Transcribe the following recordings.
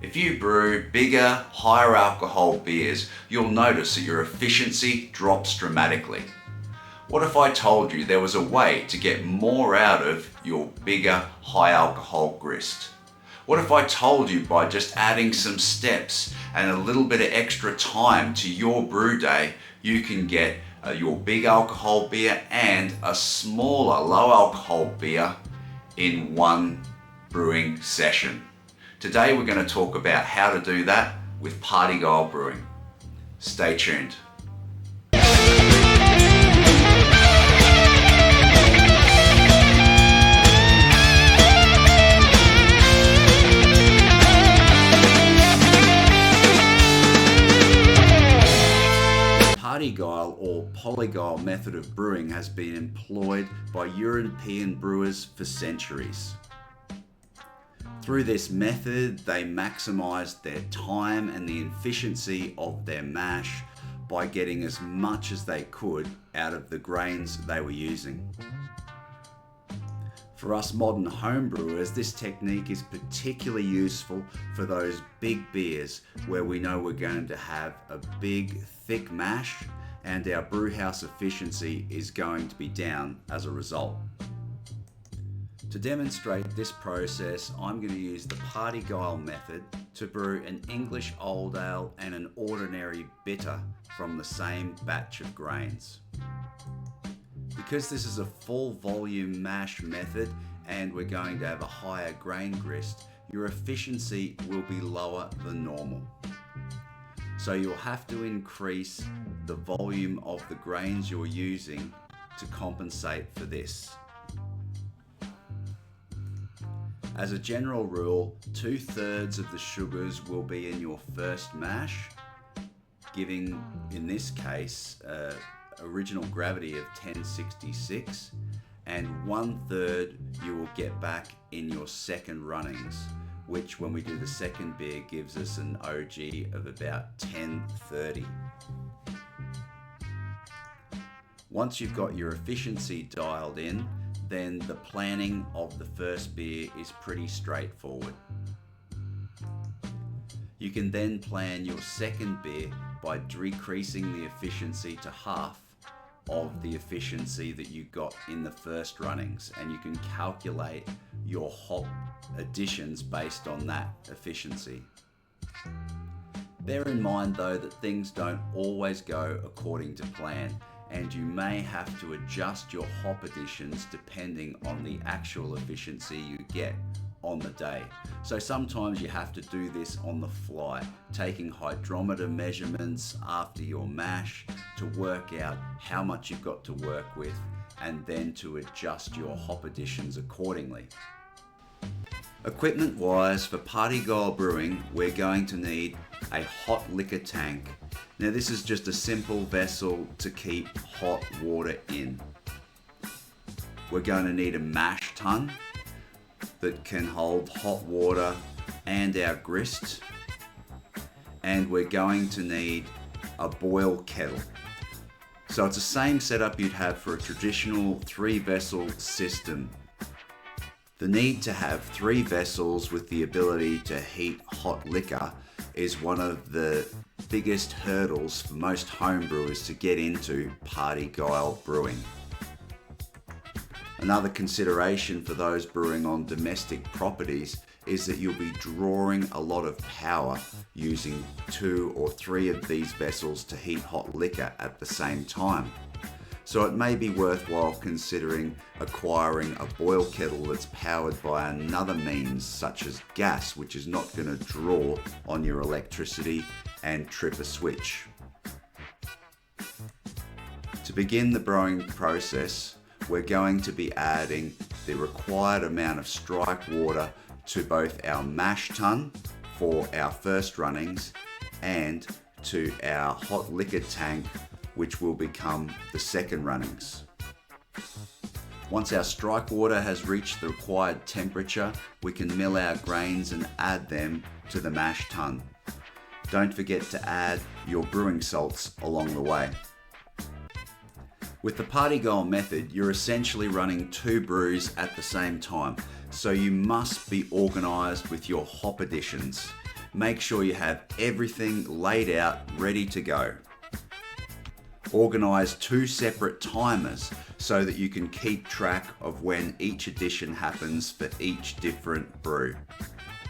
If you brew bigger, higher alcohol beers, you'll notice that your efficiency drops dramatically. What if I told you there was a way to get more out of your bigger, high alcohol grist? What if I told you by just adding some steps and a little bit of extra time to your brew day, you can get your big alcohol beer and a smaller, low alcohol beer in one brewing session? Today we're going to talk about how to do that with Parti Gyle Brewing. Stay tuned. Parti Gyle or polygyle method of brewing has been employed by European brewers for centuries. Through this method, they maximised their time and the efficiency of their mash by getting as much as they could out of the grains they were using. For us modern homebrewers, this technique is particularly useful for those big beers where we know we're going to have a big, thick mash and our brewhouse efficiency is going to be down as a result. To demonstrate this process, I'm going to use the Parti Gyle method to brew an English Old Ale and an ordinary bitter from the same batch of grains. Because this is a full volume mash method and we're going to have a higher grain grist, your efficiency will be lower than normal. So you'll have to increase the volume of the grains you're using to compensate for this. As a general rule, 2/3 of the sugars will be in your first mash, giving, in this case, original gravity of 1066, and 1/3 you will get back in your second runnings, which when we do the second beer gives us an OG of about 1030. Once you've got your efficiency dialed in, then the planning of the first beer is pretty straightforward. You can then plan your second beer by decreasing the efficiency to half of the efficiency that you got in the first runnings, and you can calculate your hop additions based on that efficiency. Bear in mind though that things don't always go according to plan, and you may have to adjust your hop additions depending on the actual efficiency you get on the day. So sometimes you have to do this on the fly, taking hydrometer measurements after your mash to work out how much you've got to work with and then to adjust your hop additions accordingly. Equipment wise, for Parti Gyle Brewing, we're going to need a hot liquor tank. Now this is just a simple vessel to keep hot water in. We're going to need a mash tun that can hold hot water and our grist, and we're going to need a boil kettle. So it's the same setup you'd have for a traditional 3-vessel system. The need to have 3 vessels with the ability to heat hot liquor is one of the biggest hurdles for most homebrewers to get into Parti Gyle brewing. Another consideration for those brewing on domestic properties is that you'll be drawing a lot of power using 2 or 3 of these vessels to heat hot liquor at the same time. So it may be worthwhile considering acquiring a boil kettle that's powered by another means such as gas, which is not going to draw on your electricity and trip a switch. To begin the brewing process, we're going to be adding the required amount of strike water to both our mash tun for our first runnings and to our hot liquor tank, which will become the second runnings. Once our strike water has reached the required temperature, we can mill our grains and add them to the mash tun. Don't forget to add your brewing salts along the way. With the Parti Gyle method, you're essentially running 2 brews at the same time, so you must be organised with your hop additions. make sure you have everything laid out ready to go. Organise 2 separate timers so that you can keep track of when each addition happens for each different brew.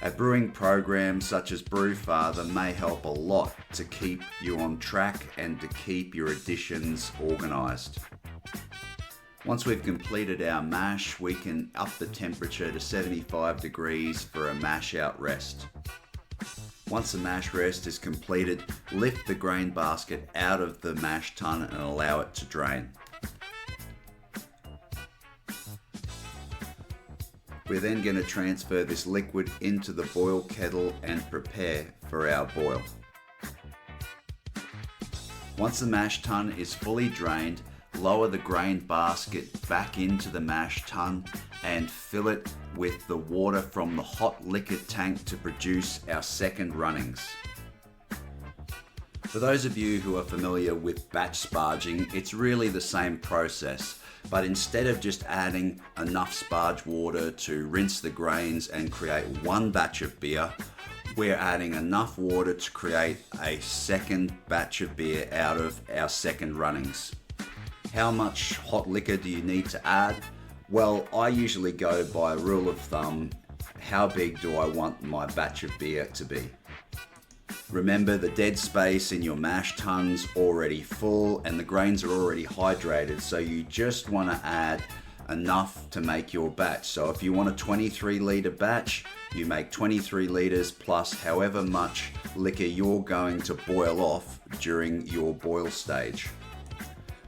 A brewing program such as Brewfather may help a lot to keep you on track and to keep your additions organised. Once we've completed our mash, we can up the temperature to 75 degrees for a mash out rest. Once the mash rest is completed, lift the grain basket out of the mash tun and allow it to drain. We're then going to transfer this liquid into the boil kettle and prepare for our boil. Once the mash tun is fully drained, lower the grain basket back into the mash tun and fill it with the water from the hot liquor tank to produce our second runnings. For those of you who are familiar with batch sparging, it's really the same process, but instead of just adding enough sparge water to rinse the grains and create one batch of beer, we're adding enough water to create a second batch of beer out of our second runnings. How much hot liquor do you need to add? Well, I usually go by a rule of thumb, how big do I want my batch of beer to be? Remember, the dead space in your mash tun's already full and the grains are already hydrated, so you just want to add enough to make your batch. So if you want a 23 litre batch, you make 23 litres plus however much liquor you're going to boil off during your boil stage.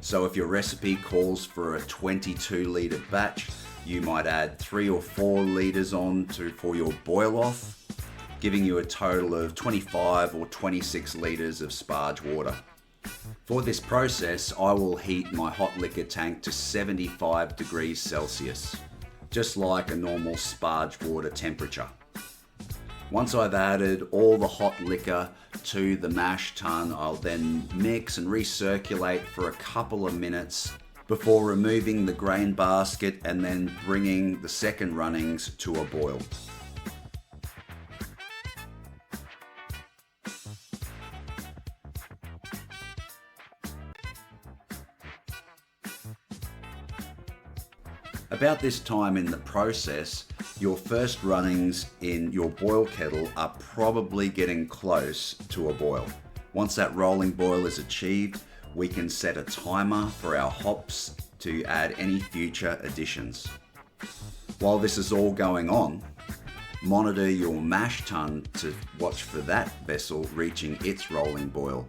So if your recipe calls for a 22 litre batch, you might add 3 or 4 litres on for your boil off, giving you a total of 25 or 26 litres of sparge water. For this process, I will heat my hot liquor tank to 75 degrees Celsius, just like a normal sparge water temperature. Once I've added all the hot liquor to the mash tun, I'll then mix and recirculate for a couple of minutes before removing the grain basket and then bringing the second runnings to a boil. About this time in the process, your first runnings in your boil kettle are probably getting close to a boil. Once that rolling boil is achieved, we can set a timer for our hops to add any future additions. While this is all going on, monitor your mash tun to watch for that vessel reaching its rolling boil,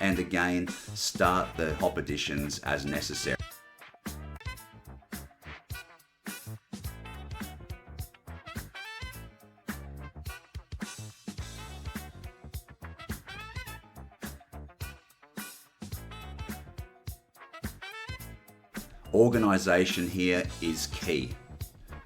and again, start the hop additions as necessary. Organisation here is key.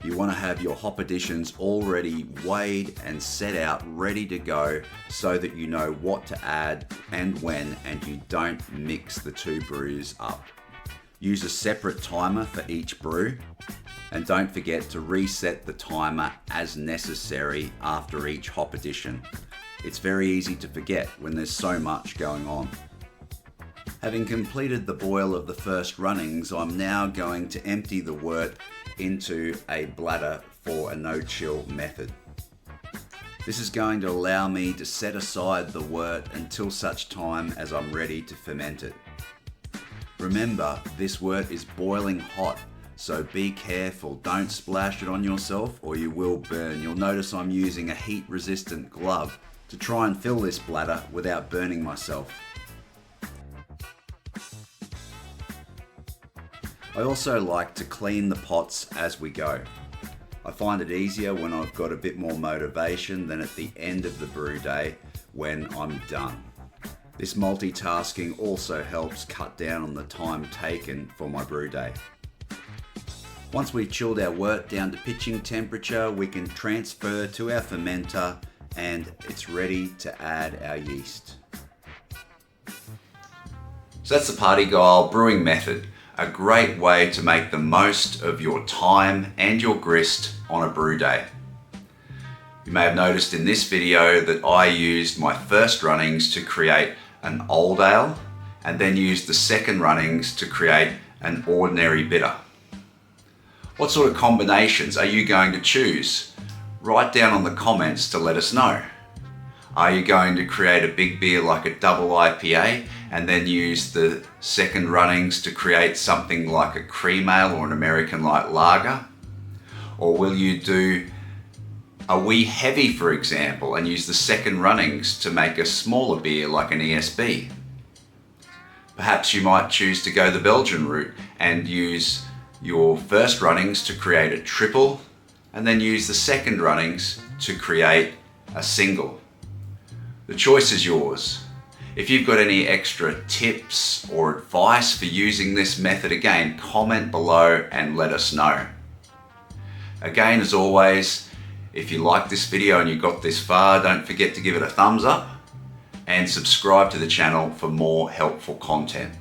You want to have your hop additions already weighed and set out ready to go so that you know what to add and when, and you don't mix the two brews up. Use a separate timer for each brew, and don't forget to reset the timer as necessary after each hop addition. It's very easy to forget when there's so much going on. Having completed the boil of the first runnings, I'm now going to empty the wort into a bladder for a no-chill method. This is going to allow me to set aside the wort until such time as I'm ready to ferment it. Remember, this wort is boiling hot, so be careful. Don't splash it on yourself or you will burn. You'll notice I'm using a heat-resistant glove to try and fill this bladder without burning myself. I also like to clean the pots as we go. I find it easier when I've got a bit more motivation than at the end of the brew day when I'm done. This multitasking also helps cut down on the time taken for my brew day. Once we've chilled our wort down to pitching temperature, we can transfer to our fermenter and it's ready to add our yeast. So that's the Parti Gyle brewing method. A great way to make the most of your time and your grist on a brew day. You may have noticed in this video that I used my first runnings to create an old ale and then used the second runnings to create an ordinary bitter. What sort of combinations are you going to choose? Write down on the comments to let us know. Are you going to create a big beer like a double IPA and then use the second runnings to create something like a cream ale or an American light lager? Or will you do a wee heavy, for example, and use the second runnings to make a smaller beer like an ESB? Perhaps you might choose to go the Belgian route and use your first runnings to create a triple and then use the second runnings to create a single. The choice is yours. If you've got any extra tips or advice for using this method, again, comment below and let us know. Again, as always, if you like this video and you got this far, don't forget to give it a thumbs up and subscribe to the channel for more helpful content.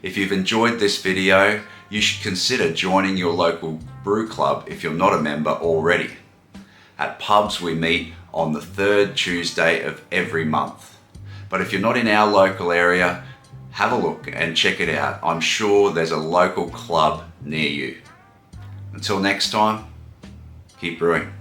If you've enjoyed this video, you should consider joining your local brew club if you're not a member already. At pubs we meet on the third Tuesday of every month. But if you're not in our local area, have a look and check it out. I'm sure there's a local club near you. Until next time, keep brewing.